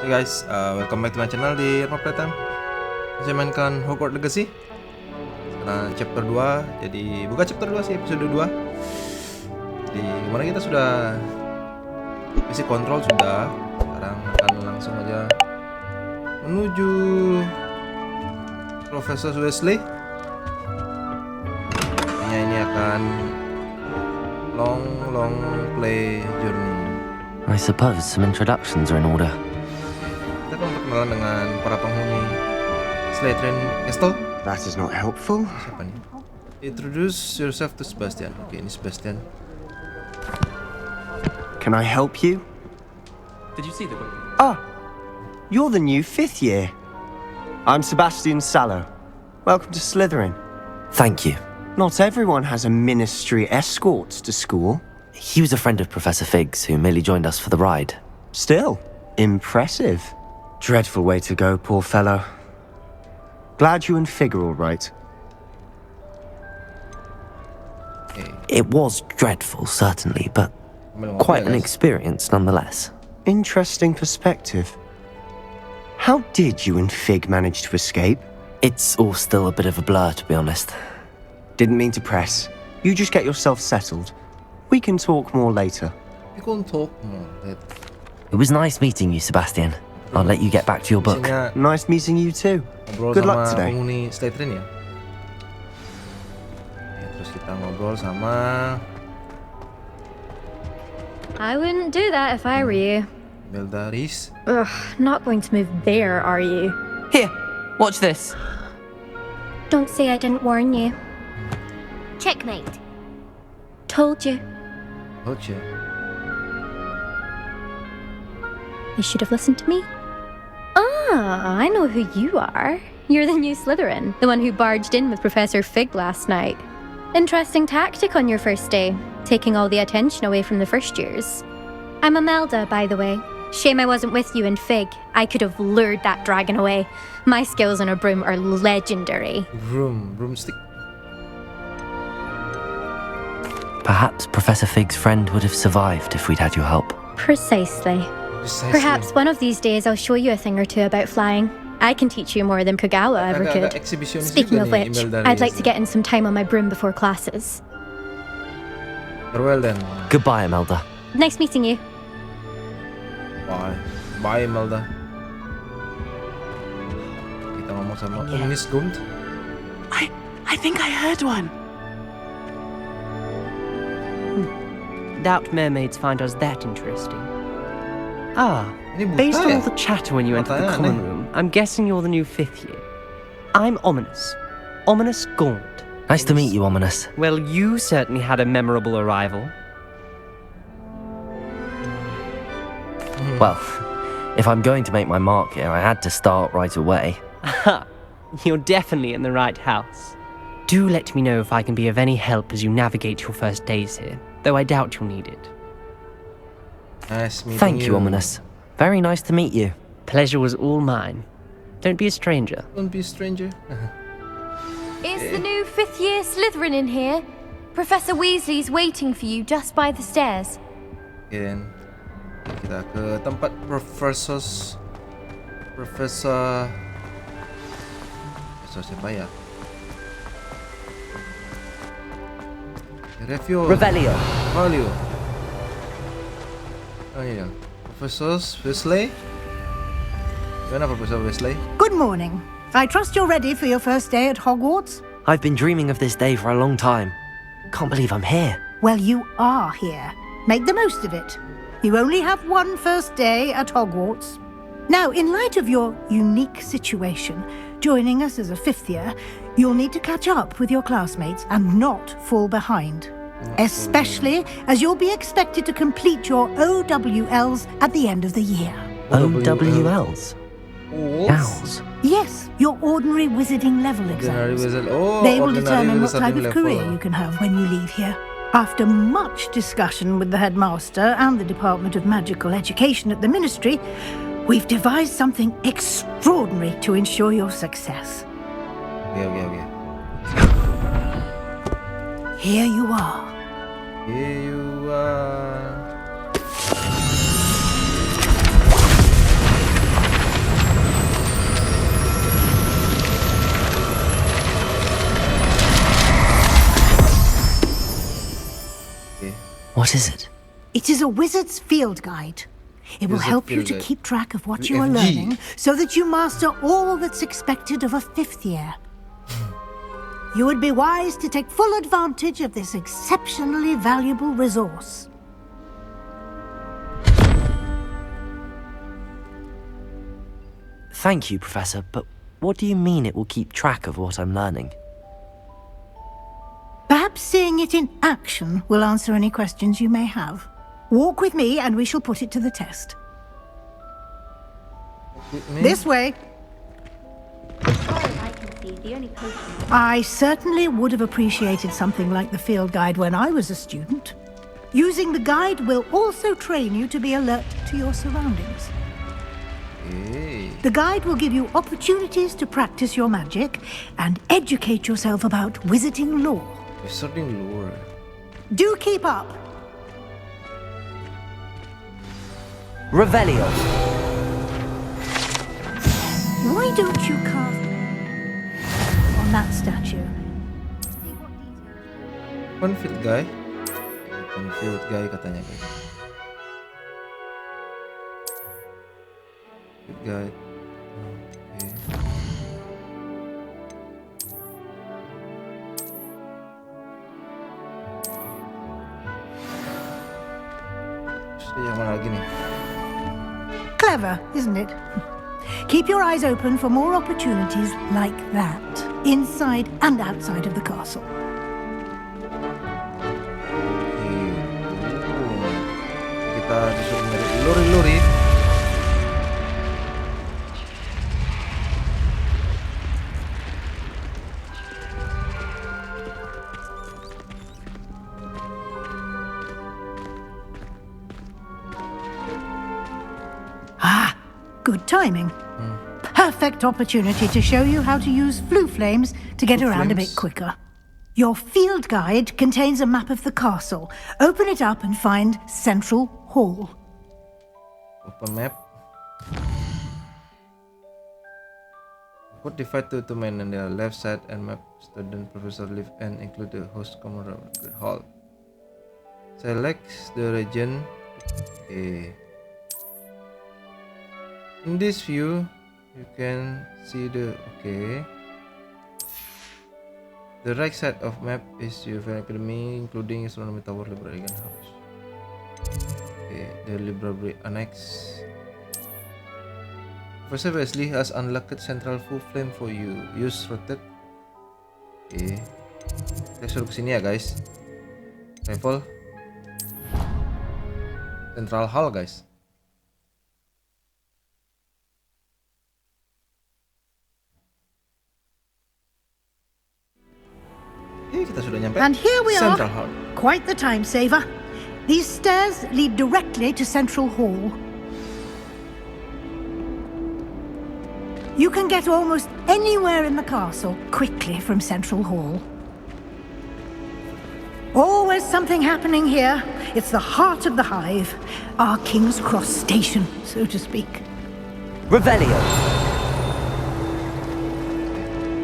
Hey guys, welcome back to my channel di Ranrok Playtime. Saya mainkan Hogwarts Legacy. Sekarang chapter 2. Jadi buka chapter 2 sih, episode 2. Jadi kemarin kita sudah basic control sudah. Sekarang akan langsung aja menuju Professor Weasley. Ini akan long play journey. I suppose some introductions are in order. Kita akan berkenalan dengan para penghuni Slytherin Castle. That is not helpful. Siapa nih? Introduce yourself to Sebastian. Oke, ini Sebastian. Can I help you? Did you see the book? Ah, you're the new 5th year. I'm Sebastian Sallow. Welcome to Slytherin. Thank you. Not everyone has a ministry escort to school. He was a friend of Professor Fig's who merely joined us for the ride. Still, impressive. Dreadful way to go, poor fellow. Glad you and Fig are all right. It was dreadful, certainly, but quite an experience nonetheless. Interesting perspective. How did you and Fig manage to escape? It's all still a bit of a blur, to be honest. Didn't mean to press. You just get yourself settled. We can talk more later. We can talk more later. It was nice meeting you, Sebastian. I'll let you get back to your book. Nice meeting you too. Good luck today. Penghuni Slytherin ya. Terus kita ngobrol sama. I wouldn't do that if I were you. Beldaris. Ugh, not going to move there, are you? Here, watch this. Don't say I didn't warn you. Checkmate. Told you. Oke. You should have listened to me. Ah, I know who you are. You're the new Slytherin, the one who barged in with Professor Fig last night. Interesting tactic on your first day, taking all the attention away from the first years. I'm Imelda, by the way. Shame I wasn't with you and Fig. I could have lured that dragon away. My skills on a broom are legendary. Broomstick. Perhaps Professor Fig's friend would have survived if we'd had your help. Precisely. Perhaps one of these days I'll show you a thing or two about flying. I can teach you more than Kogawa ever could. Speaking of which, I'd like to get in some time on my broom before classes. Farewell then. Goodbye, Imelda. Nice meeting you. Bye Imelda. Kita ngomong sama Miss Gund. I think I heard one. Doubt mermaids find us that interesting. Ah, based on all the chatter when you entered the common room, I'm guessing you're the new 5th year. I'm Ominous. Ominous Gaunt. Nice to meet you, Ominous. Well, you certainly had a memorable arrival. Well, if I'm going to make my mark here, I had to start right away. Aha, you're definitely in the right house. Do let me know if I can be of any help as you navigate your first days here, though I doubt you'll need it. Nice meeting Thank you, Ominous. Very nice to meet you. Pleasure was all mine. Don't be a stranger. Don't be a stranger. Is the new 5th year Slytherin in here? Professor Weasley's waiting for you just by the stairs. Dan kita ke tempat Professor siapa ya? Revelio. Oh iya. Professor Weasley. Gimana Professor Weasley? Good morning. I trust you're ready for your first day at Hogwarts? I've been dreaming of this day for a long time. Can't believe I'm here. Well, you are here. Make the most of it. You only have one first day at Hogwarts. Now, in light of your unique situation, joining us as a 5th year, you'll need to catch up with your classmates and not fall behind. Especially as you'll be expected to complete your OWLs at the end of the year. OWLs? Owls? Yes, your ordinary wizarding level exams. They will determine what type of career you can have when you leave here. After much discussion with the headmaster and the Department of Magical Education at the Ministry, we've devised something extraordinary to ensure your success. Okay. Here you are. is it? It is a wizard's field guide. It will help you to keep track of what you are FG. learning so that you master all that's expected of a 5th year. You would be wise to take full advantage of this exceptionally valuable resource. Thank you, Professor, but what do you mean it will keep track of what I'm learning? Perhaps seeing it in action will answer any questions you may have. Walk with me and we shall put it to the test. This way. I certainly would have appreciated something like the field guide when I was a student. Using the guide will also train you to be alert to your surroundings. Hey. The guide will give you opportunities to practice your magic and educate yourself about wizarding lore. Wizarding lore. Do keep up. Revelio. Why don't you cast on that statue? Open field guide. Open field guide katanya guys. Field guide. Okay. Terus yang mana lagi nih? Clever, isn't it? Keep your eyes open for more opportunities like that, inside and outside of the castle. Kita disuruh nyari luri-luri. Ah, good timing. Perfect opportunity to show you how to use flue flames to get around a bit quicker. Your field guide contains a map of the castle. Open it up and find Central Hall. Open map. Put divide to men on the left side and map student professor live and include the host common hall. Select the region. Okay. In this view, you can see the the right side of map is your academy, including astronomy tower, library, and house. Okay, the library annex. Professor Weasley has unlocked central full flame for you. Use rotate. Okay, kita suruh kesini ya guys. Level Central Hall guys. Kita sudah nyampe. And here we Central are. Hall. Quite the time saver. These stairs lead directly to Central Hall. You can get almost anywhere in the castle quickly from Central Hall. Always something happening here. It's the heart of the hive. Our King's Cross station, so to speak. Revelio.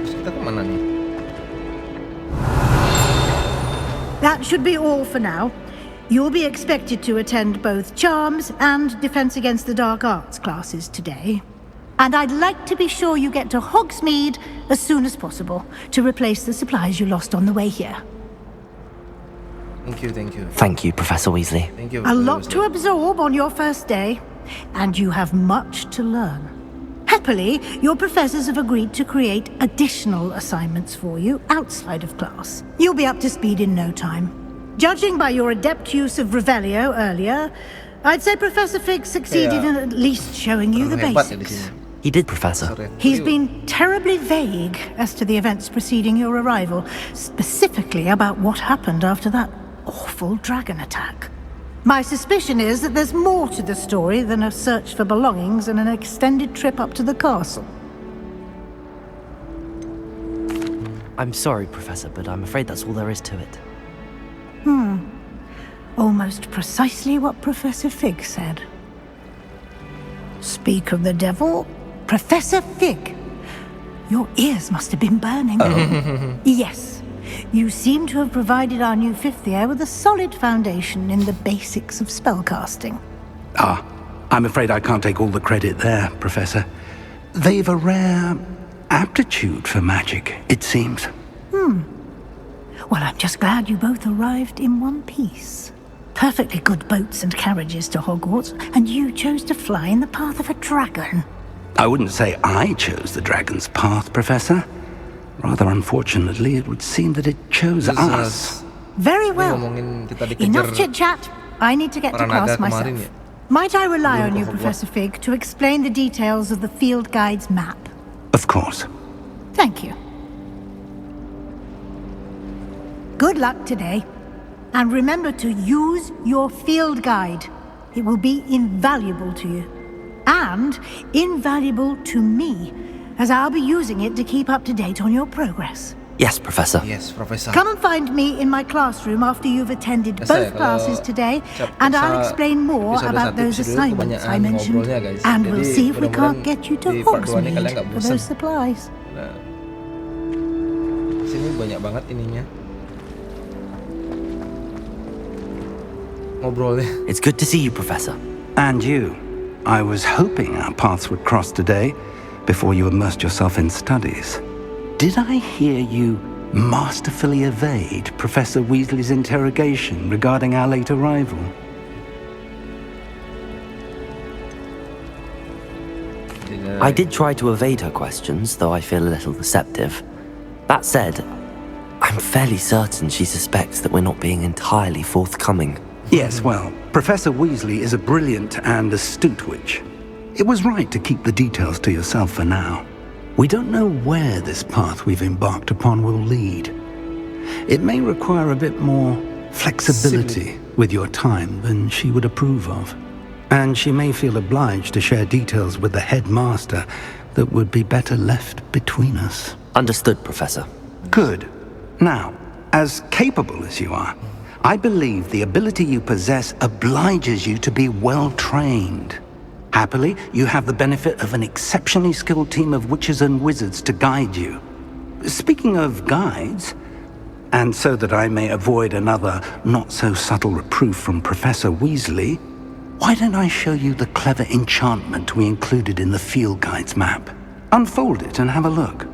Terus kita kemana nih? That should be all for now. You'll be expected to attend both Charms and Defense Against the Dark Arts classes today. And I'd like to be sure you get to Hogsmeade as soon as possible to replace the supplies you lost on the way here. Thank you, thank you. Thank you, Professor Weasley. Thank you. A lot to absorb on your first day, and you have much to learn. Happily, your professors have agreed to create additional assignments for you outside of class. You'll be up to speed in no time. Judging by your adept use of Revelio earlier, I'd say Professor Fig succeeded in at least showing you the basics. He did, Professor. He's been terribly vague as to the events preceding your arrival, specifically about what happened after that awful dragon attack. My suspicion is that there's more to the story than a search for belongings and an extended trip up to the castle. I'm sorry, Professor, but I'm afraid that's all there is to it. Almost precisely what Professor Fig said. Speak of the devil, Professor Fig. Your ears must have been burning. Yes, You seem to have provided our new fifth year with a solid foundation in the basics of spellcasting. I'm afraid I can't take all the credit there, Professor. They've a rare aptitude for magic, it seems. Well, I'm just glad you both arrived in one piece. Perfectly good boats and carriages to Hogwarts, and you chose to fly in the path of a dragon. I wouldn't say I chose the dragon's path, Professor. Rather unfortunately, it would seem that it chose us. Very well. Enough chit-chat. I need to get to class myself. Might I rely on you, Professor Fig, to explain the details of the field guide's map? Of course. Thank you. Good luck today. And remember to use your field guide. It will be invaluable to you. And invaluable to me, as I'll be using it to keep up to date on your progress. Yes, Professor. Yes, Professor. Come and find me in my classroom after you've attended both classes today, and I'll explain more about those assignments I mentioned. And we'll see if we can't get you to Hogsmeade for those supplies. Sini banyak banget ininya. Ngobrolnya. It's good to see you, Professor. And you. I was hoping our paths would cross today, before you immersed yourself in studies. Did I hear you masterfully evade Professor Weasley's interrogation regarding our late arrival? I did try to evade her questions, though I feel a little deceptive. That said, I'm fairly certain she suspects that we're not being entirely forthcoming. Yes, well, Professor Weasley is a brilliant and astute witch. It was right to keep the details to yourself for now. We don't know where this path we've embarked upon will lead. It may require a bit more flexibility with your time than she would approve of. And she may feel obliged to share details with the headmaster that would be better left between us. Understood, Professor. Good. Now, as capable as you are, I believe the ability you possess obliges you to be well-trained. Happily, you have the benefit of an exceptionally skilled team of witches and wizards to guide you. Speaking of guides, and so that I may avoid another not-so-subtle reproof from Professor Weasley, why don't I show you the clever enchantment we included in the field guide's map? Unfold it and have a look.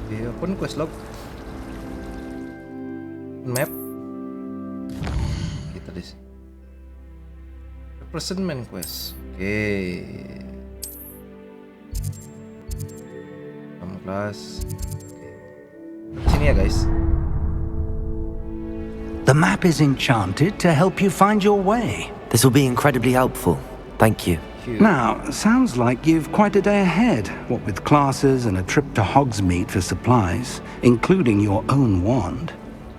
Okay, open quest log. Map. Kita di sini. Representment quest. Oke. Kamu kelas. Sini ya guys. The map is enchanted to help you find your way. This will be incredibly helpful. Thank you. Now, sounds like you've quite a day ahead, what with classes and a trip to Hogsmeade for supplies, including your own wand.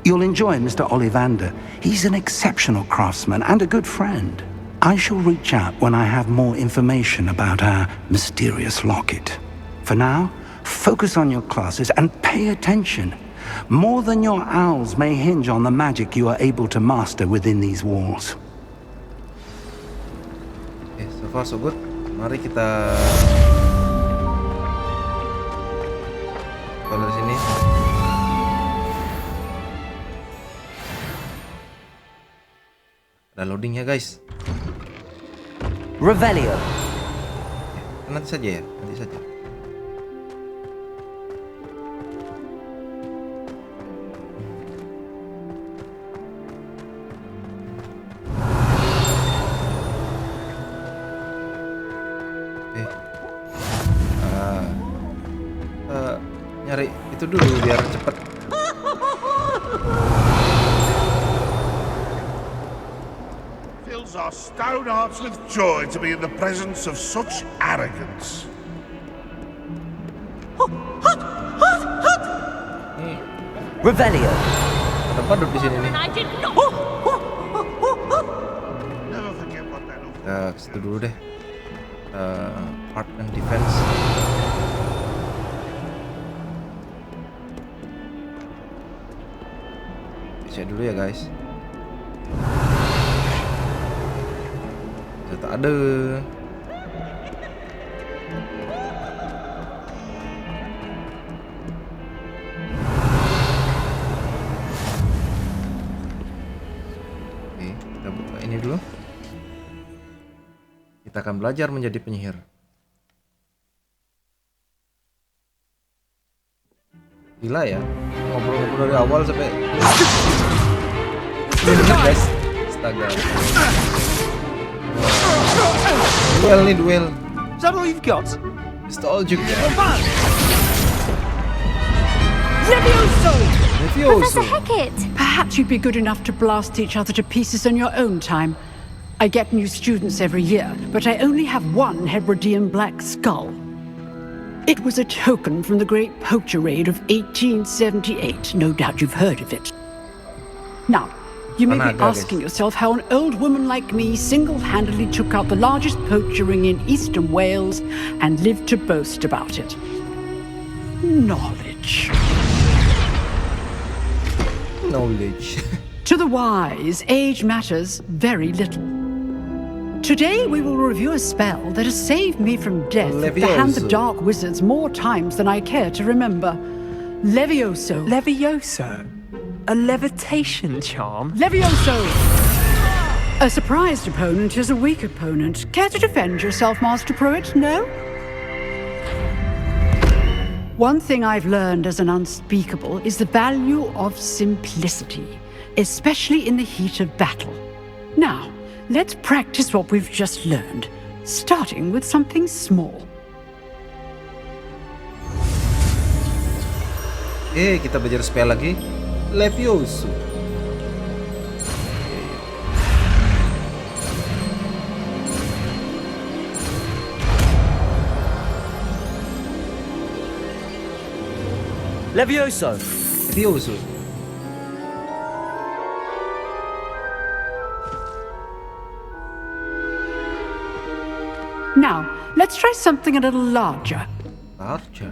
You'll enjoy Mr. Ollivander. He's an exceptional craftsman and a good friend. I shall reach out when I have more information about our mysterious locket. For now, focus on your classes and pay attention. More than your owls may hinge on the magic you are able to master within these walls. Okay, so far so good. Mari kita dari sini. Ada loading ya guys. Revelio. Nanti saja ya, nanti saja. Nyari itu dulu biar cepet. Fills our stout hearts with joy to be in the presence of such arrogance. Revelio. Ada padut di sini nih. Never forget what that Ke situ dulu deh. Art and defense. Cek dulu ya guys. Tak ada. Oke, kita buka ini dulu. Kita akan belajar menjadi penyihir. Gila ya, ngobrol-ngobrol dari awal sampai guys. Astaga. Duel. Is that all you've got? It's all you get. Levioso! Professor Hecat! Perhaps you'd be good enough to blast each other to pieces in your own time. I get new students every year, but I only have one Hebridean black skull. It was a token from the Great Poacher Raid of 1878. No doubt you've heard of it. Now, you may be asking yourself how an old woman like me single-handedly took out the largest poacher ring in eastern Wales and lived to boast about it. Knowledge. To the wise, age matters very little. Today we will review a spell that has saved me from death at the hands of dark wizards more times than I care to remember. Levioso. Levioso? A levitation charm? Levioso! A surprised opponent is a weak opponent. Care to defend yourself, Master Pruitt? No? One thing I've learned as an unspeakable is the value of simplicity, especially in the heat of battle. Now, let's practice what we've just learned, starting with something small. Kita belajar spell lagi. Levioso. Levioso. Levioso. Now, let's try something a little larger. Larger?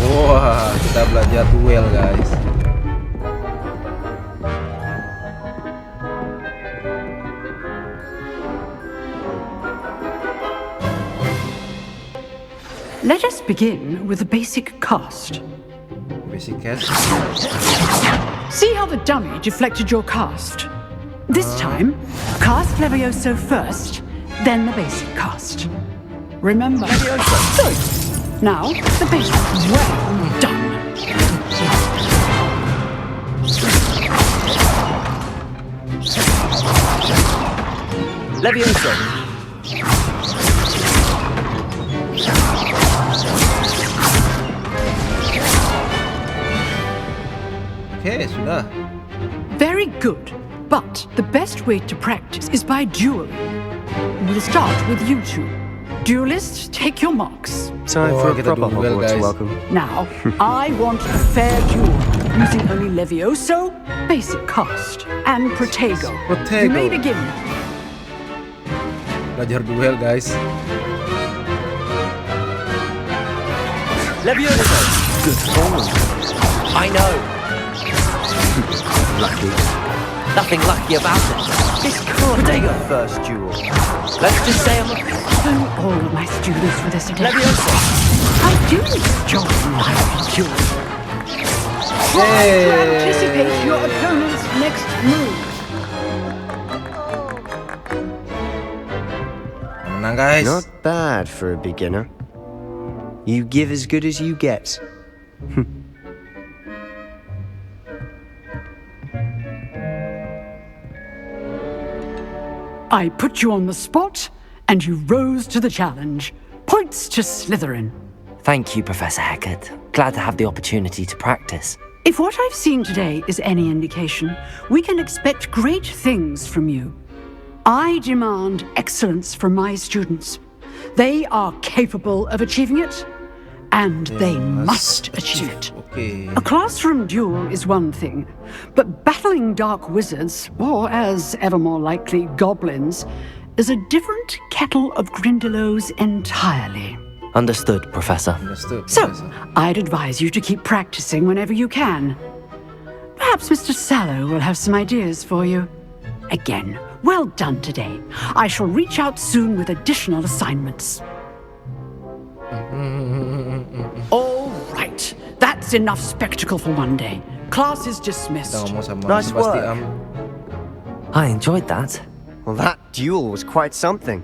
Wah, kita belajar duel, guys. Let us begin with a basic cast. Basic cast. See how the dummy deflected your cast? This time, cast Levioso first, then the basic cast. Remember? Levioso. Good. Now, the basic. Well done. Levioso. Okay, sudah. Very good. But the best way to practice is by dueling. We'll start with you two. Duelists, take your marks. Time for a proper Hogwarts welcome. Now, I want a fair duel, using only Levioso, basic cast, and Protego. You may begin. Belajar duel, guys. Levioso. Good form. I know. Lucky. Nothing lucky about it. This can't take a first duel. Let's just say I'm a... Oh, all of my students for this edition. Levioso. I do enjoy lively duels. Try to anticipate your opponent's next move. Menang, guys. Not bad for a beginner. You give as good as you get. I put you on the spot, and you rose to the challenge. Points to Slytherin. Thank you, Professor Hecat. Glad to have the opportunity to practice. If what I've seen today is any indication, we can expect great things from you. I demand excellence from my students. They are capable of achieving it, and they must achieve it. Okay. A classroom duel is one thing, but battling dark wizards, or as ever more likely, goblins, is a different kettle of Grindylows entirely. Understood, Professor. Understood, So, Professor. I'd advise you to keep practicing whenever you can. Perhaps Mr. Sallow will have some ideas for you. Again, well done today. I shall reach out soon with additional assignments. All right, that That's enough spectacle for one day. Class is dismissed. Kita ngomong sama Nice Sebastian. I enjoyed that. Well, that duel was quite something.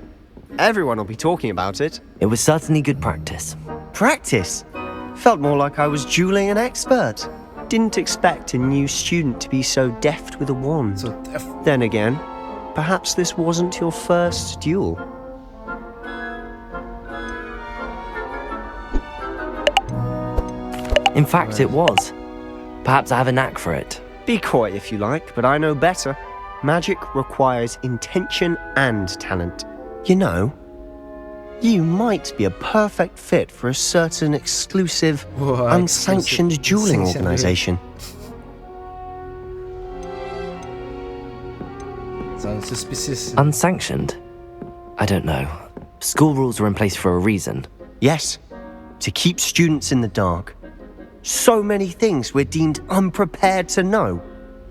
Everyone will be talking about it. It was certainly good practice. Practice? Felt more like I was dueling an expert. Didn't expect a new student to be so deft with a wand. So deft. Then again, perhaps this wasn't your first duel. In fact, it was. Perhaps I have a knack for it. Be coy if you like, but I know better. Magic requires intention and talent. You know, you might be a perfect fit for a certain exclusive, unsanctioned dueling organization. Sounds suspicious. Unsanctioned? I don't know. School rules are in place for a reason. Yes, to keep students in the dark. So many things we're deemed unprepared to know.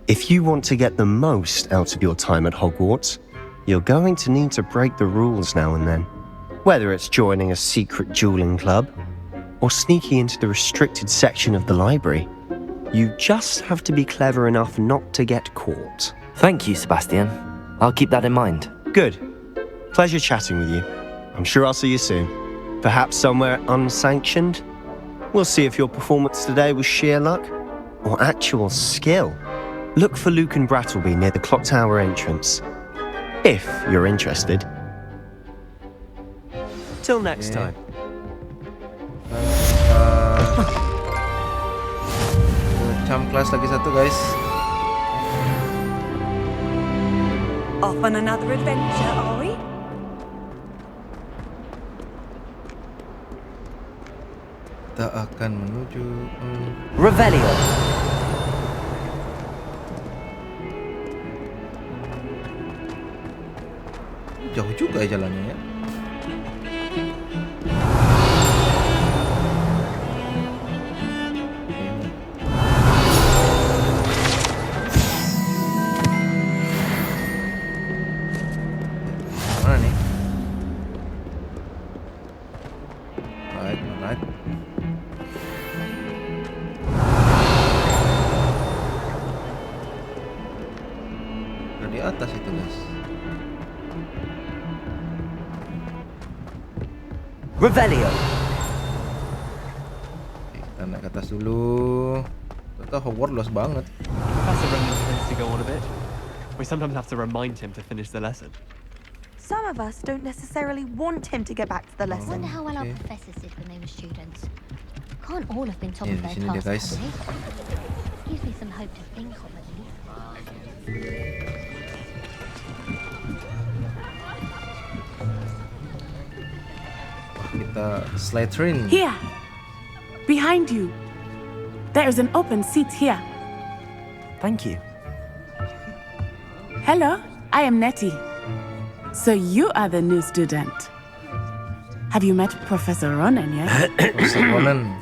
If you want to get the most out of your time at Hogwarts, you're going to need to break the rules now and then. Whether it's joining a secret dueling club or sneaking into the restricted section of the library, you just have to be clever enough not to get caught. Thank you, Sebastian. I'll keep that in mind. Good. Pleasure chatting with you. I'm sure I'll see you soon. Perhaps somewhere unsanctioned? We'll see if your performance today was sheer luck or actual skill. Look for Luke and Brattleby near the clock tower entrance, if you're interested. Till next time. Charm class lagi satu, guys. Off on another adventure, are we? Kita akan menuju Revelio. jauh juga ya jalannya ya. Mana nih? Right. Udah di atas itu, guys. Revelio. Oke, kita naik ke atas dulu. Ternyata Hogwarts luas banget. Professor Ronan tends to go on a bit. We sometimes have to remind him to finish the lesson. Some of us don't necessarily want him to get back to the I lesson. wonder how well our professors did when they were students. Can't all have been top of their di sini dia, class, guys. have they? Gives me some hope to think of at least. Kita Slytherin. Here, behind you. There is an open seat here. Thank you. Hello, I am Nettie. So you are the new student. Have you met Professor Ronan yet? Professor Ronan.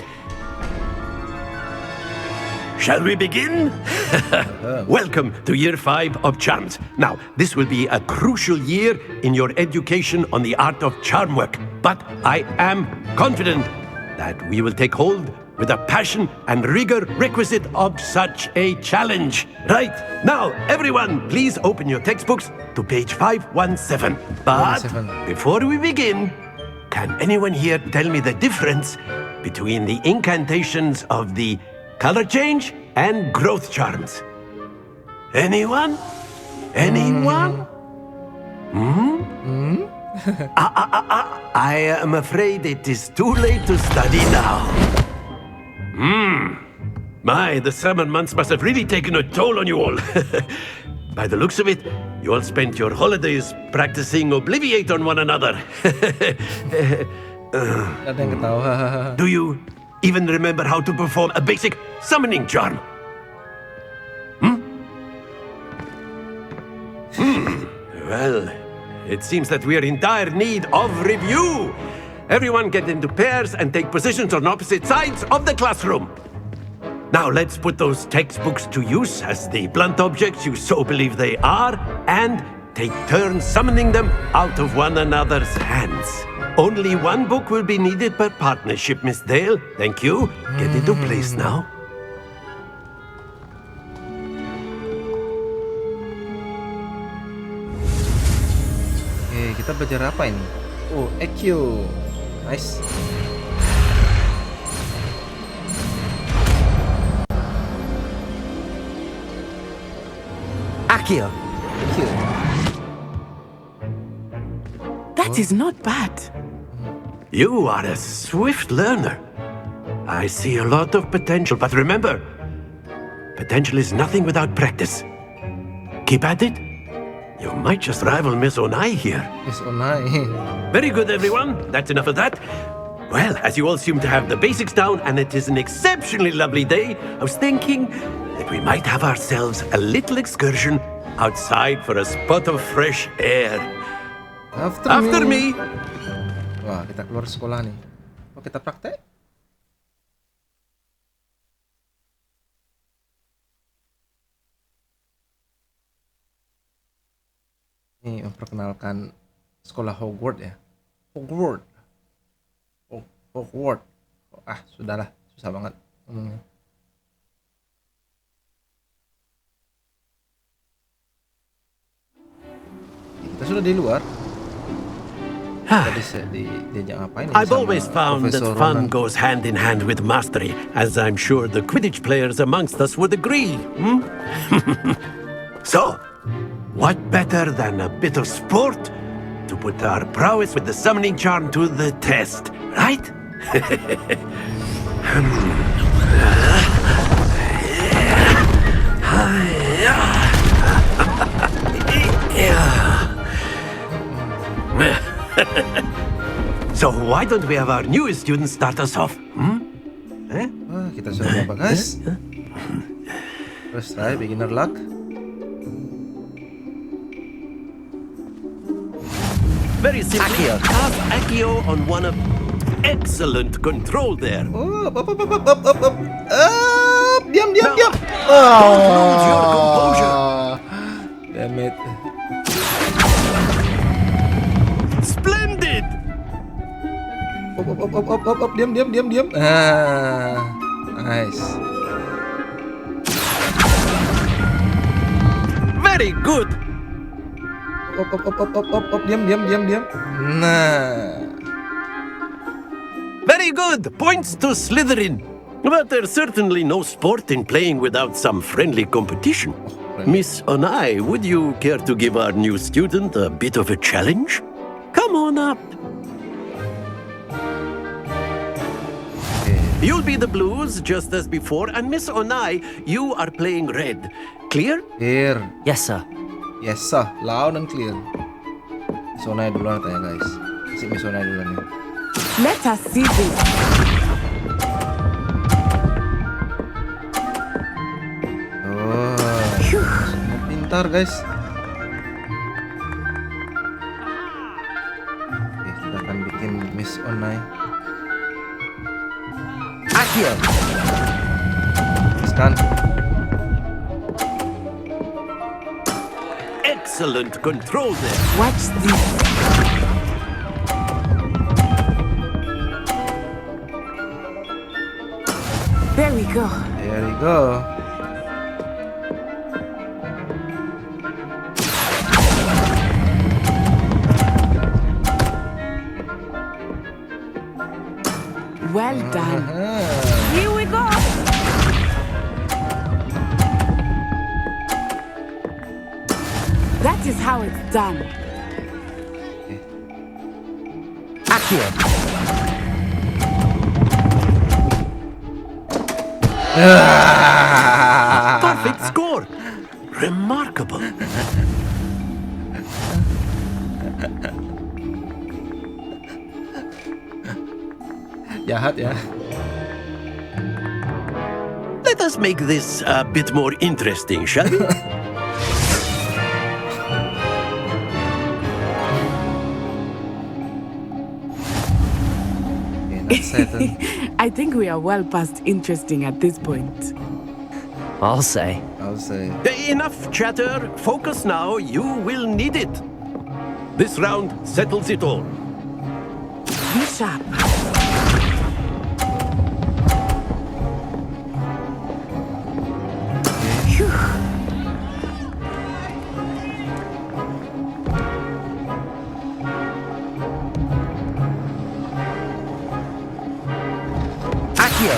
Shall we begin? Welcome to Year 5 of Charms. Now, this will be a crucial year in your education on the art of charm work. But I am confident that we will take hold with the passion and rigor requisite of such a challenge. Right, now, everyone, please open your textbooks to page 517. But before we begin, can anyone here tell me the difference between the incantations of the color change and growth charms? Anyone? Anyone? I am afraid it is too late to study now. My, the summer months must have really taken a toll on you all. By the looks of it, you all spent your holidays practicing Obliviate on one another. Ada yang ketawa. Do you even remember how to perform a basic summoning charm? Well, it seems that we are in dire need of review. Everyone get into pairs and take positions on opposite sides of the classroom. Now let's put those textbooks to use as the blunt objects you so believe they are, and take turns summoning them out of one another's hands. Only one book will be needed per partnership, Miss Dale. Thank you. Get into place now. Oke, kita belajar apa ini? Oh, EQ. Nice. Accio. That is not bad. You are a swift learner. I see a lot of potential, but remember, potential is nothing without practice. Keep at it. You might just rival Miss Onai here. Miss Onai. Very good, everyone. That's enough of that. Well, as you all seem to have the basics down, and it is an exceptionally lovely day, I was thinking that we might have ourselves a little excursion outside for a spot of fresh air. After me. Wah, kita keluar sekolah nih. Oh, kita praktek? Ini memperkenalkan sekolah Hogwarts ya. Hogwarts. Hogwarts. Ah, sudahlah, susah banget ngomongnya. Kita sudah di luar. I've always found that fun goes hand in hand with mastery, as I'm sure the Quidditch players amongst us would agree. So, what better than a bit of sport to put our prowess with the summoning charm to the test, right? So why don't we have our newest student start us off? Wah, kita sudah berapa guys? First try, beginner luck. Very simply, cast Accio on one of... Excellent control there. Diam. Lose your composure. Damn it. Splendid. Diam. Nice. Very good. Diam. Nah. Very good. Points to Slytherin. But there's certainly no sport in playing without some friendly competition. Miss Onai, would you care to give our new student a bit of a challenge? Come on up. You'll be the blues just as before, and Miss Onai, you are playing red. Clear? Clear. Yes, sir. Yes, sir. Loud and clear. Miss Onai duluan katanya guys. Si Miss Onai duluan nih. Let us see this. Semua pintar guys. Oke, kita akan bikin Miss Onai. Accio. Scan. Excellent control there. Watch this. There we go. There we go. Well done. Here we go. That is how it's done. Accio. Perfect score. Remarkable. Jahat ya. Let us make this a bit more interesting, shall we? I think we are well past interesting at this point. I'll say. Enough chatter. Focus now. You will need it. This round settles it all. Be sharp. Phew. Accio!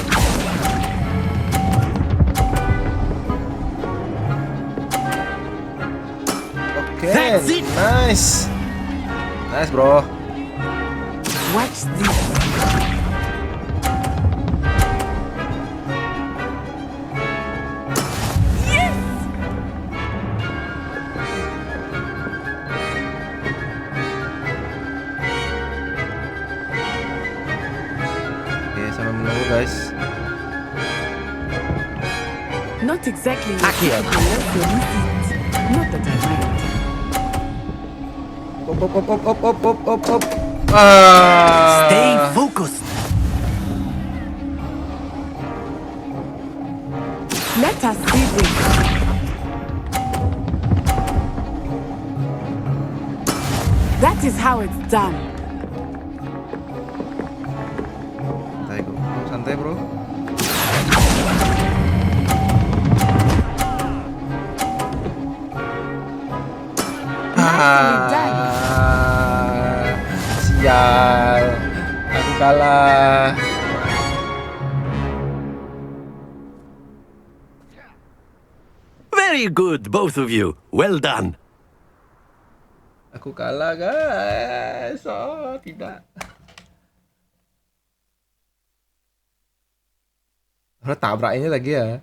Okay, That's it. nice, nice, bro. Watch this. Oke, sambil menunggu guys. Not exactly. Accio! Not that I mind. Op. Ah. Stay focused. Let us see this. That is how it's done. Santai bro. Sial, aku kalah. Very good, both of you. Well done. Aku kalah guys. Oh tidak. Harus tabrak ini lagi ya.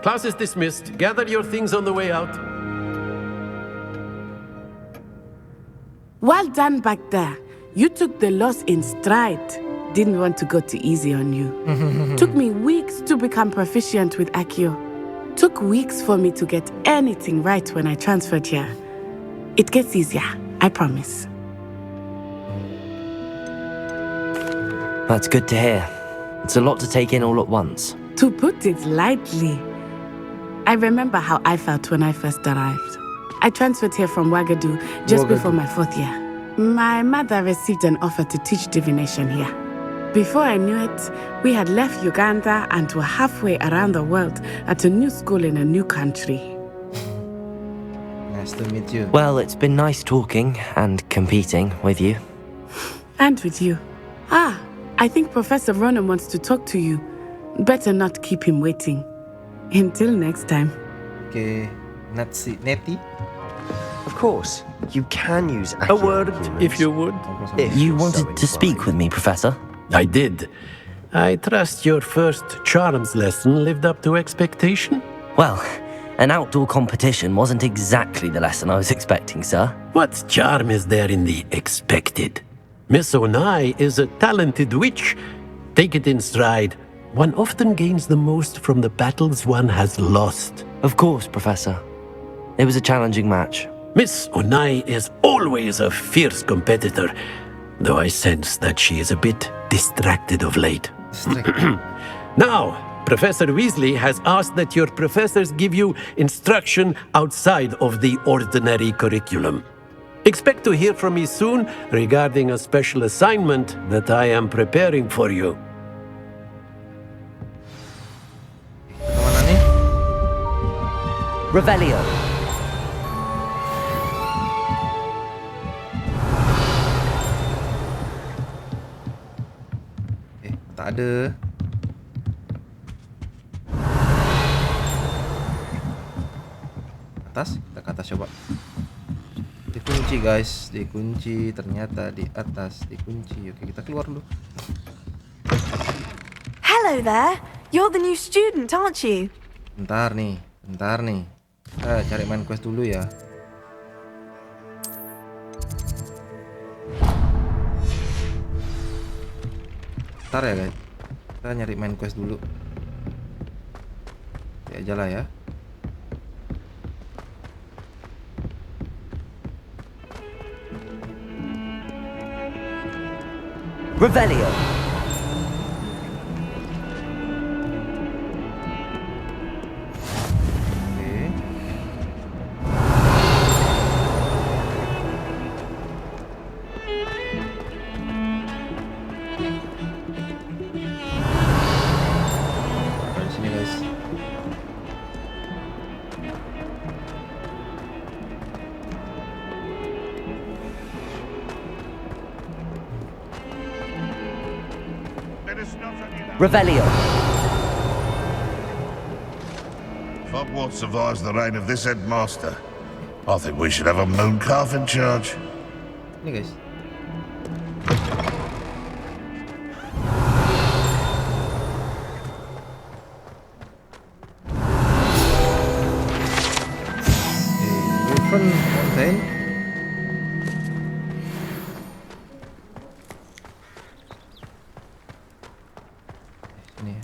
Class is dismissed. Gather your things on the way out. Well done back there. You took the loss in stride. Didn't want to go too easy on you. Took me weeks to become proficient with Accio. Took weeks for me to get anything right when I transferred here. It gets easier, I promise. That's good to hear. It's a lot to take in all at once. To put it lightly, I remember how I felt when I first arrived. I transferred here from Wagadu just before my 4th year. My mother received an offer to teach divination here. Before I knew it, we had left Uganda and were halfway around the world at a new school in a new country. Nice to meet you. Well, it's been nice talking and competing with you. And with you. I think Professor Ronan wants to talk to you. Better not keep him waiting. Until next time. Okay, Netty. Of course, you can use A word, if you would. You wanted to speak with me, Professor? I did. I trust your first charms lesson lived up to expectation? Well, an outdoor competition wasn't exactly the lesson I was expecting, sir. What charm is there in the expected? Miss Onai is a talented witch. Take it in stride. One often gains the most from the battles one has lost. Of course, Professor. It was a challenging match. Miss Onai is always a fierce competitor, though I sense that she is a bit distracted of late. Now, Professor Weasley has asked that your professors give you instruction outside of the ordinary curriculum. Expect to hear from me soon regarding a special assignment that I am preparing for you. Kemana nih? Revelio. Tak ada. Atas? Kita ke atas coba. Dikunci guys, dikunci. Ternyata di atas dikunci. Oke, kita keluar dulu. Hello there. You're the new student, aren't you? Bentar nih. Kita cari main quest dulu ya. Bentar ya guys. Kita nyari main quest dulu. Ya aja lah ya. Revelio. Revelio. Hogwarts survives the reign of this headmaster. I think we should have a moon calf in charge. Ini guys. Griffin Mountain. Ini ya.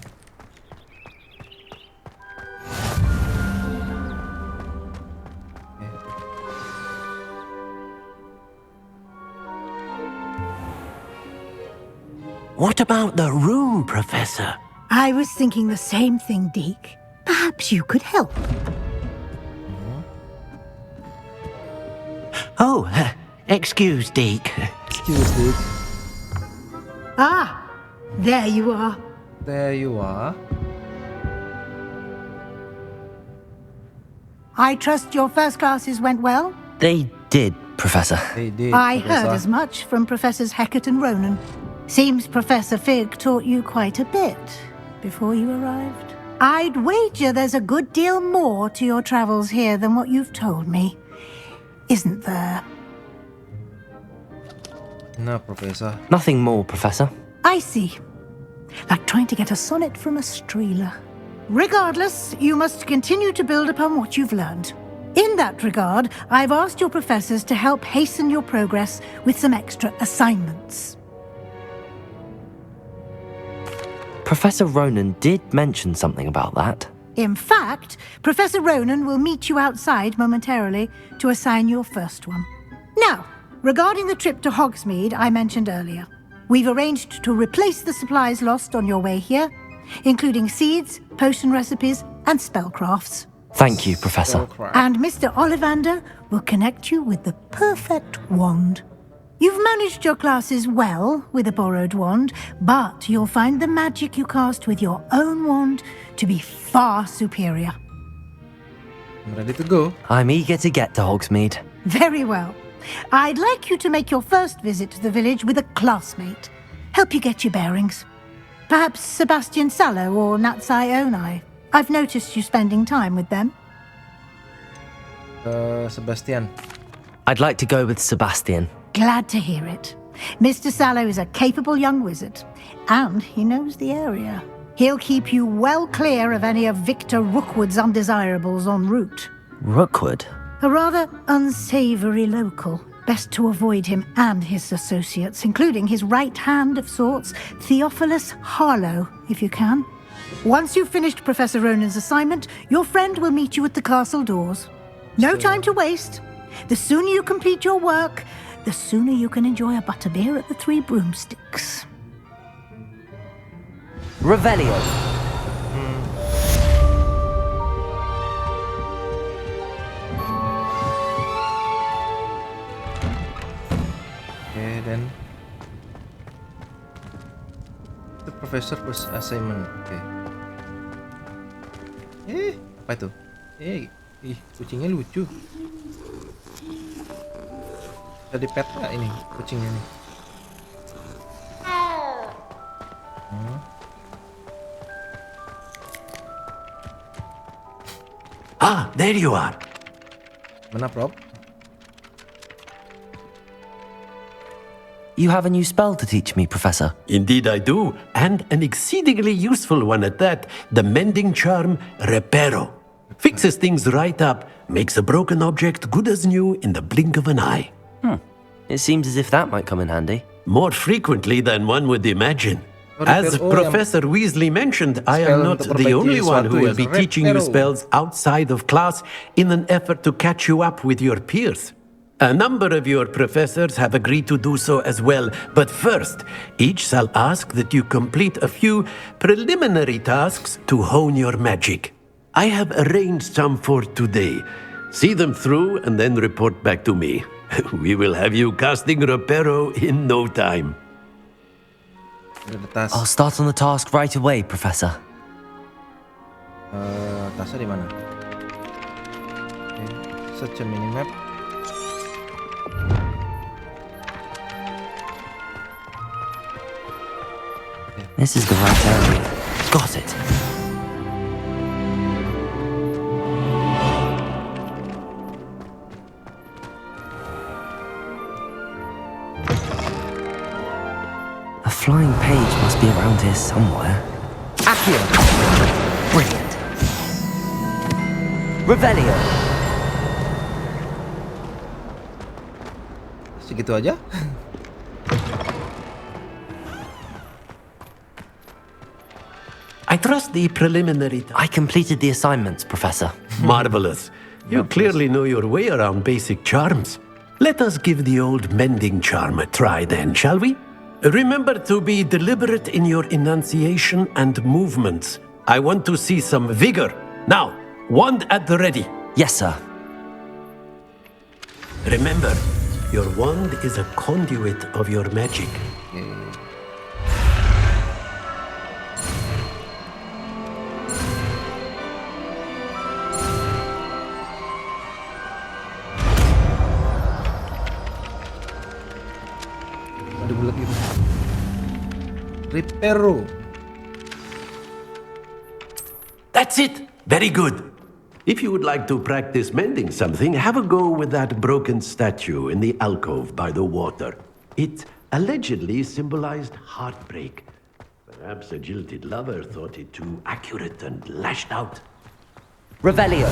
What about the room, Professor? I was thinking the same thing, Deke. Perhaps you could help. Oh, excuse, Deke. Excuse me. Ah, there you are. There you are. I trust your first classes went well? They did, Professor. They did. I heard as much from Professors Hecat and Ronan. Seems Professor Fig taught you quite a bit before you arrived. I'd wager there's a good deal more to your travels here than what you've told me. Isn't there? No, Professor. Nothing more, Professor. I see. Like trying to get a sonnet from a streeler. Regardless, you must continue to build upon what you've learned. In that regard, I've asked your professors to help hasten your progress with some extra assignments. Professor Ronan did mention something about that. In fact, Professor Ronan will meet you outside momentarily to assign your first one. Now, regarding the trip to Hogsmeade I mentioned earlier, we've arranged to replace the supplies lost on your way here, including seeds, potion recipes, and spellcrafts. Thank you, Professor. And Mr. Ollivander will connect you with the perfect wand. You've managed your classes well with a borrowed wand, but you'll find the magic you cast with your own wand to be far superior. I'm ready to go. I'm eager to get to Hogsmeade. Very well. I'd like you to make your first visit to the village with a classmate. Help you get your bearings. Perhaps Sebastian Sallow or Natsai Onai. I've noticed you spending time with them. Sebastian. I'd like to go with Sebastian. Glad to hear it. Mr. Sallow is a capable young wizard, and he knows the area. He'll keep you well clear of any of Victor Rookwood's undesirables en route. Rookwood? A rather unsavoury local. Best to avoid him and his associates, including his right hand of sorts, Theophilus Harlow, if you can. Once you've finished Professor Ronan's assignment, your friend will meet you at the castle doors. No time to waste. The sooner you complete your work, the sooner you can enjoy a butterbeer at the Three Broomsticks. Revelio. Okay, then the professor first assignment. Okay. Apa itu? Kucingnya lucu. Ada pet nggak ini kucingnya nih? Ah, there you are. Mana, Prof? You have a new spell to teach me, Professor. Indeed I do, and an exceedingly useful one at that. The mending charm, Reparo. Fixes things right up, makes a broken object good as new in the blink of an eye. It seems as if that might come in handy. More frequently than one would imagine. As Professor Weasley mentioned, I am not the only one who will be teaching you spells outside of class in an effort to catch you up with your peers. A number of your professors have agreed to do so as well, but first, each shall ask that you complete a few preliminary tasks to hone your magic. I have arranged some for today. See them through and then report back to me. We will have you casting Reparo in no time. I'll start on the task right away, Professor. Tasnya di mana? Search a minimap. This is the right area. Got it. A flying page must be around here somewhere. Accio! Brilliant. Revelio! Segitu aja? I trust the preliminary... I completed the assignments, Professor. Marvelous. You clearly know your way around basic charms. Let us give the old mending charm a try then, shall we? Remember to be deliberate in your enunciation and movements. I want to see some vigor. Now, wand at the ready. Yes, sir. Remember, your wand is a conduit of your magic. Ada bulat gitu. Reparo. That's it. Very good. If you would like to practice mending something, have a go with that broken statue in the alcove by the water. It allegedly symbolized heartbreak. Perhaps a jilted lover thought it too accurate and lashed out. Revelio.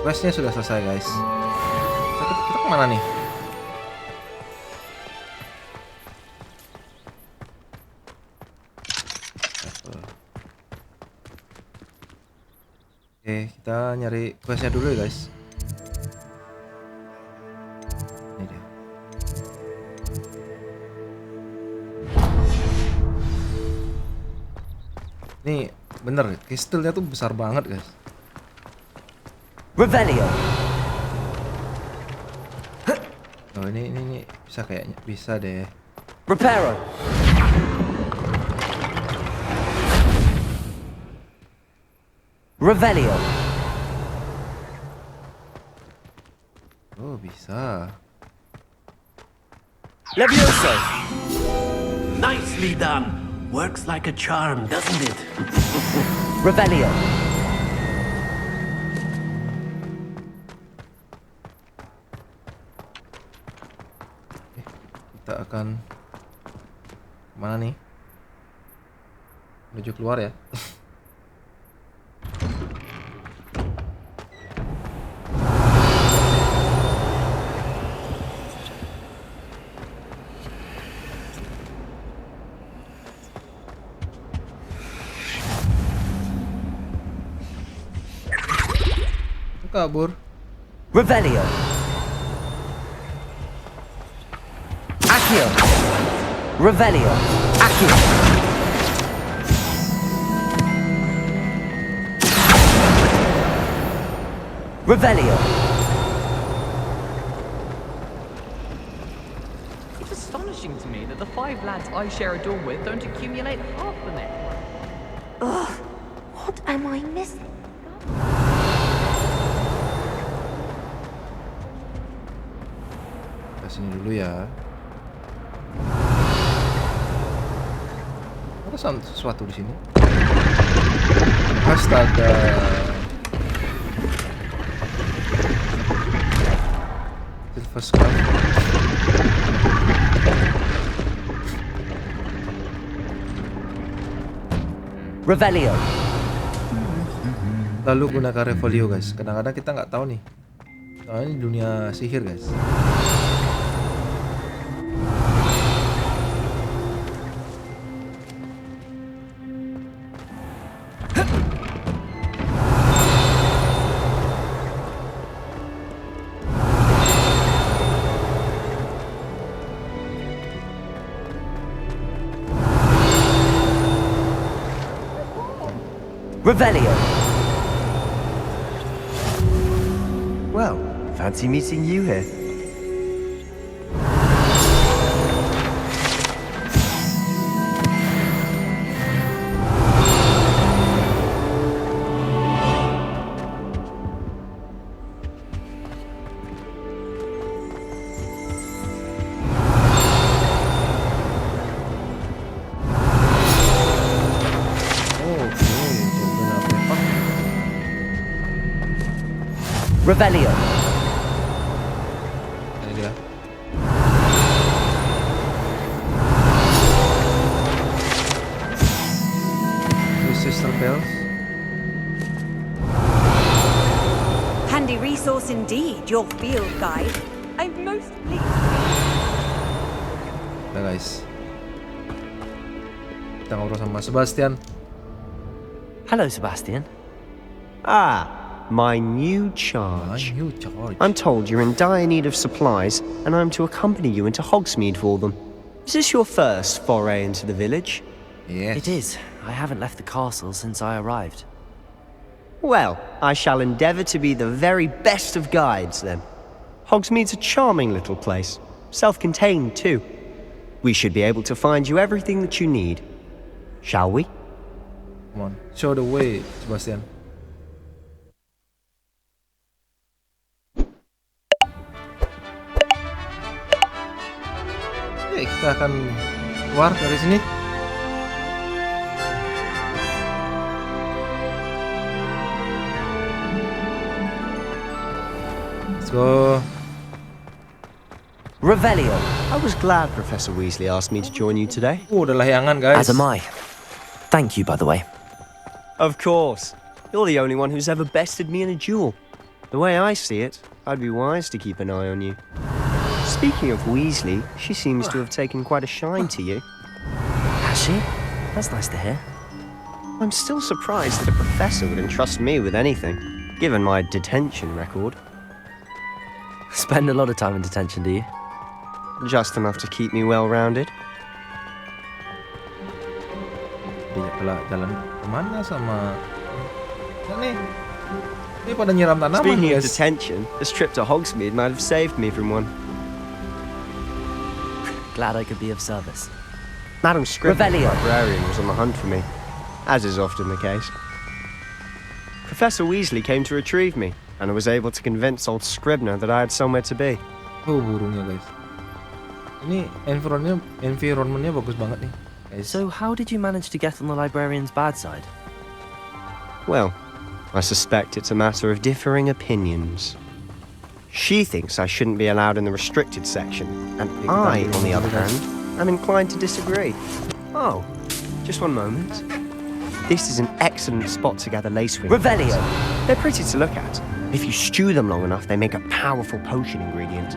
Questnya sudah selesai, guys. Kita kemana nih? Oke, kita nyari questnya dulu ya, guys. Ini dia. Nih, bener, kristalnya tuh besar banget, guys. Revelio. Oh, ini bisa kayaknya, bisa deh. Reparo. Revelio. Oh, bisa. Levioso. Nicely done. Works like a charm, doesn't it? Revelio. Kita akan mana nih? Menuju keluar ya. Kabur. Revelio. Accio. Revelio. Accio. Revelio. It's astonishing to me that the 5 lads I share a dorm with don't accumulate half the net. Ugh, what am I missing? Sini dulu ya. Ada sesuatu di sini. Astaga. Silver Scarf. Revelio. Lalu gunakan Revelio, guys. Kadang-kadang kita nggak tahu nih. Soalnya ini dunia sihir, guys. Revelio. Well, fancy meeting you here. Revelio. Ini dia. Sister bells. Handy resource indeed, your field guide. I'm most pleased. Nah guys, kita ngobrol sama Sebastian. Hello, Sebastian. My new charge. I'm told you're in dire need of supplies, and I'm to accompany you into Hogsmeade for them. Is this your first foray into the village? Yes. It is. I haven't left the castle since I arrived. Well, I shall endeavour to be the very best of guides, then. Hogsmeade's a charming little place. Self-contained, too. We should be able to find you everything that you need. Shall we? Come on, show the way, Sebastian. Oke, kita akan keluar dari sini. Let's go. Revelio. I was glad Professor Weasley asked me to join you today. Udah layangan, guys. As am I. Thank you, by the way. Of course. You're the only one who's ever bested me in a duel. The way I see it, I'd be wise to keep an eye on you. Speaking of Weasley, she seems to have taken quite a shine to you. Has she? That's nice to hear. I'm still surprised that a professor would entrust me with anything, given my detention record. Spend a lot of time in detention, do you? Just enough to keep me well-rounded. Dia jalan kemana sama... Nih, ini pada nyiram tanaman, Speaking of guys. detention, this trip to Hogsmeade might have saved me from one. Glad I could be of service. Madam Scribner, the Revelio. librarian, was on the hunt for me, as is often the case. Professor Weasley came to retrieve me, and I was able to convince old Scribner that I had somewhere to be. Oh, burungnya, guys. Ini environmentnya bagus banget nih, guys. So how did you manage to get on the librarian's bad side? Well, I suspect it's a matter of differing opinions. She thinks I shouldn't be allowed in the restricted section, and I, on the other hand, am inclined to disagree. Oh, just one moment. This is an excellent spot to gather lacewings. Revelio. They're pretty to look at. If you stew them long enough, they make a powerful potion ingredient.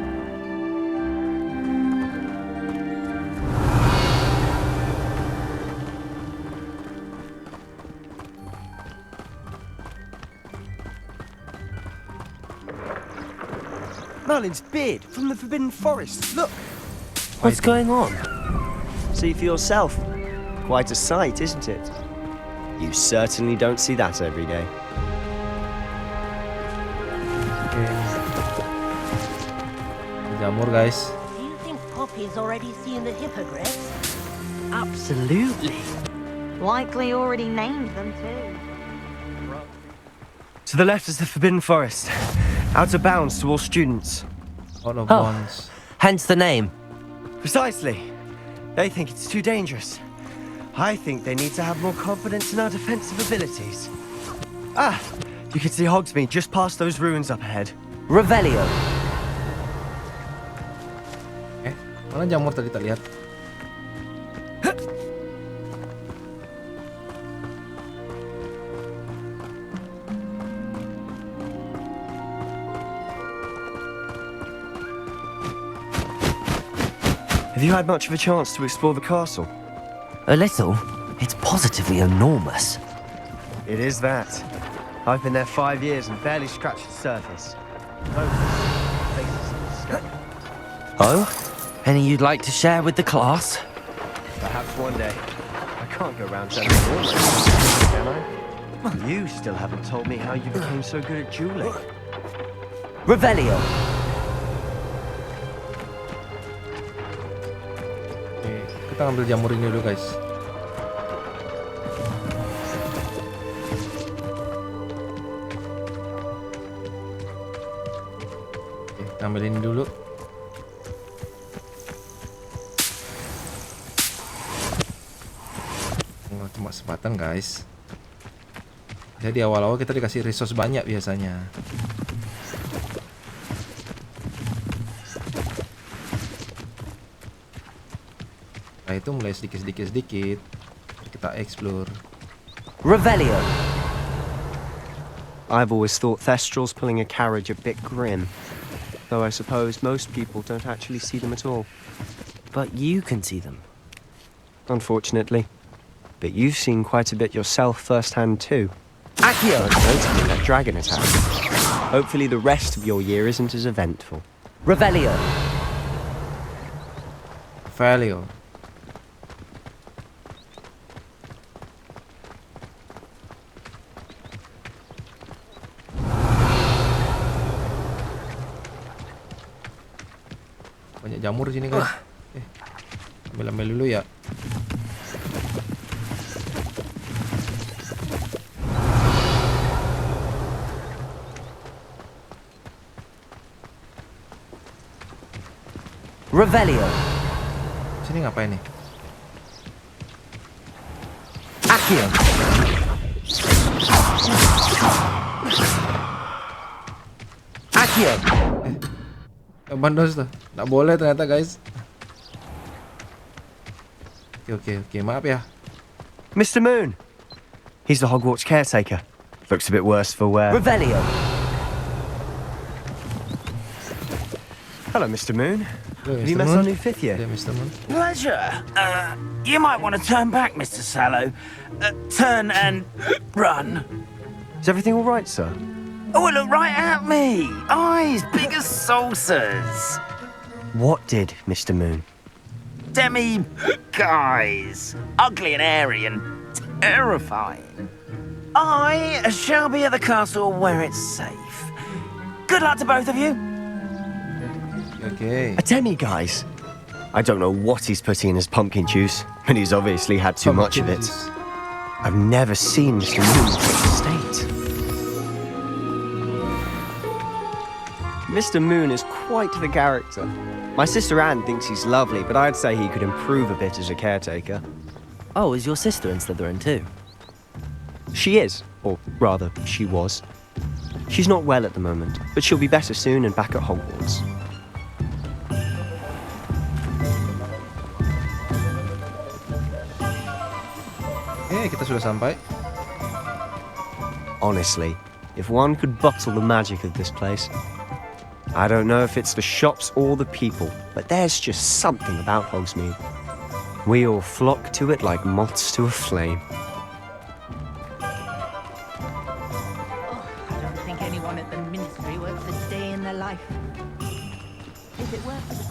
Merlin's beard from the Forbidden Forest. Look! What's going on? See for yourself. Quite a sight, isn't it? You certainly don't see that every day. Jamur, guys. Do you think Poppy's already seen the hippogriffs? Absolutely. Likely already named them too. To the left is the Forbidden Forest. Out of bounds to all students. Out of Oh. bounds. Hence the name. Precisely. They think it's too dangerous. I think they need to have more confidence in our defensive abilities. Ah! You can see Hogsmeade just past those ruins up ahead. Revelio. Mana jamur tadi kita lihat? Have you had much of a chance to explore the castle? A little. It's positively enormous. It is that. I've been there 5 years and barely scratched the surface. Oh? Any you'd like to share with the class? Perhaps one day. I can't go around telling all my secrets, can I? You still haven't told me how you became so good at dueling. Revelio. Oke, kita ambil jamur ini dulu guys. Oke, kita ambil ini dulu. Cuma kesempatan guys. Jadi awal-awal kita dikasih resource banyak biasanya. Nah itu mulai sedikit kita explore. Revelio. I've always thought Thestrals pulling a carriage a bit grim, though I suppose most people don't actually see them at all. But you can see them. Unfortunately. But you've seen quite a bit yourself firsthand too. Accio! Notably that dragon attack. Hopefully the rest of your year isn't as eventful. Revelio. Revelio. Banyak jamur sini guys. Ambil dulu ya. Revelio. Sini ngapain nih? Accio. Accio. Bandos tuh. Nggak boleh ternyata guys. Oke, maaf ya. Mr. Moon. He's the Hogwarts caretaker. Looks a bit worse for wear. Revelio. Hello, Mr. Moon. Hello, Have you Mr. met Moon? our new fifth year? Yeah, Mr. Moon. Pleasure. You might want to turn back, Mr. Sallow. Turn and run. Is everything all right, sir? Oh, look right at me. Eyes big as saucers. What did, Mr. Moon? Guys. Ugly and hairy and terrifying. I shall be at the castle where it's safe. Good luck to both of you. Okay. A demi-guise? I don't know what he's putting in his pumpkin juice, but he's obviously had too much of it. I've never seen Mr. Moon in such a state. Mr. Moon is quite the character. My sister Anne thinks he's lovely, but I'd say he could improve a bit as a caretaker. Oh, is your sister in Slytherin too? She is, or rather, she was. She's not well at the moment, but she'll be better soon and back at Hogwarts. Kita sudah sampai. Honestly, if one could bottle the magic of this place. I don't know if it's the shops or the people, but there's just something about Hogsmeade. We all flock to it like moths to a flame. I don't think anyone at the Ministry works a day in their life. Is it worth it?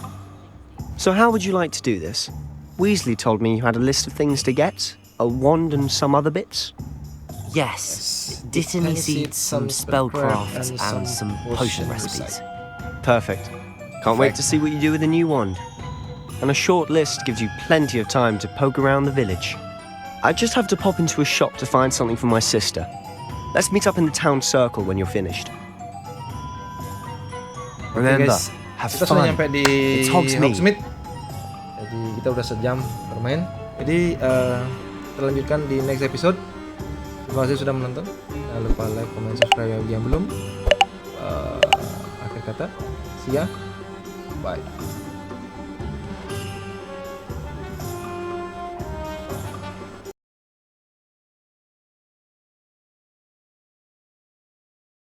So how would you like to do this? Weasley told me you had a list of things to get. A wand and some other bits? Yes. Dittany seeds, some spellcraft, and some potion recipes. Perfect. Can't wait to see what you do with the new wand. And a short list gives you plenty of time to poke around the village. I just have to pop into a shop to find something for my sister. Let's meet up in the town circle when you're finished. Remember, guys, have kita sudah fun. nyampe di It's Hogsmeade. Jadi kita udah sejam bermain. Jadi kita lanjutkan di next episode. Terima kasih sudah menonton. Jangan lupa like, comment, subscribe bagi yang belum. Akhir kata, see ya. Bye.